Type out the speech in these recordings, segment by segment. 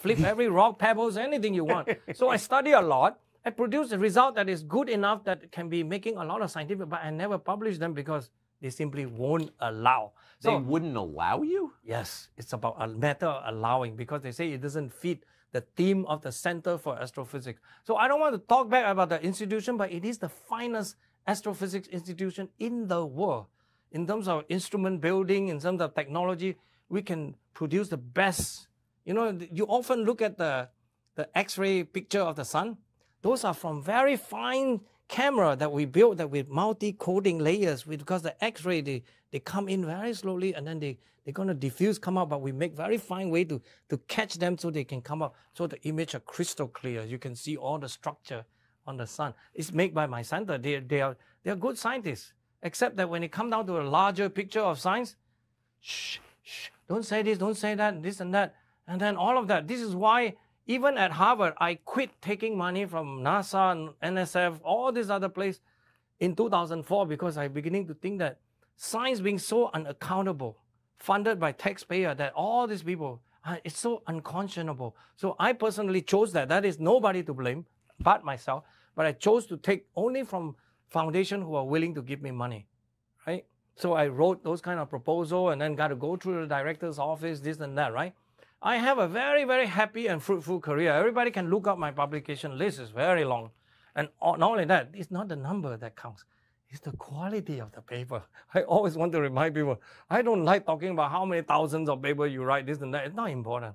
flip every rock, pebbles, anything you want. So I study a lot. I produce a result that is good enough that can be making a lot of scientific, but I never publish them because they simply won't allow. So, they wouldn't allow you? Yes, it's about a matter of allowing because they say it doesn't fit the theme of the Center for Astrophysics. So I don't want to talk back about the institution, but it is the finest astrophysics institution in the world. In terms of instrument building, in terms of technology, we can produce the best. You know, you often look at the X-ray picture of the sun. Those are from very fine camera that we built that with multi-coating layers because the X-ray, they come in very slowly and then they're going to diffuse, come out, but we make very fine way to catch them so they can come out. So the image are crystal clear. You can see all the structure on the sun. It's made by my center. They are good scientists, except that when it comes down to a larger picture of science, shh, don't say this, don't say that, this and that. And then all of that. This is why even at Harvard, I quit taking money from NASA, NSF, all these other places in 2004 because I'm beginning to think that science being so unaccountable, funded by taxpayer, that all these people, it's so unconscionable. So I personally chose that. That is nobody to blame but myself. But I chose to take only from foundation who are willing to give me money, right? So I wrote those kind of proposal and then got to go through the director's office, this and that, right? I have a very, very happy and fruitful career. Everybody can look up my publication list. It's very long. And not only that, it's not the number that counts. It's the quality of the paper. I always want to remind people, I don't like talking about how many thousands of paper you write, this and that. It's not important.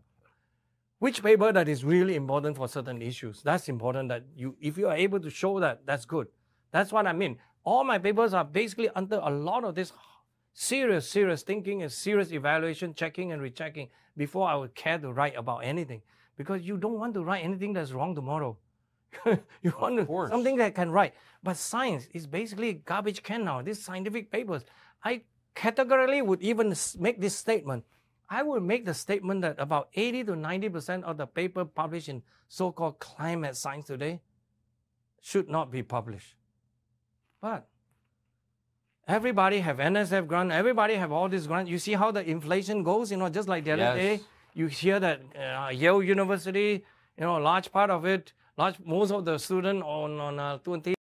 Which paper that is really important for certain issues, that's important. That if you are able to show that, that's good. That's what I mean. All my papers are basically under a lot of this serious thinking and serious evaluation, checking and rechecking before I would care to write about anything. Because you don't want to write anything that's wrong tomorrow. You want something that can write. But science is basically garbage can now. These scientific papers. I categorically would even make this statement. I would make the statement that about 80 to 90% of the paper published in so-called climate science today should not be published. But everybody have NSF grant, everybody have all these grants. You see how the inflation goes, just like the other day, you hear that Yale University, a large part of it, most of the students on 20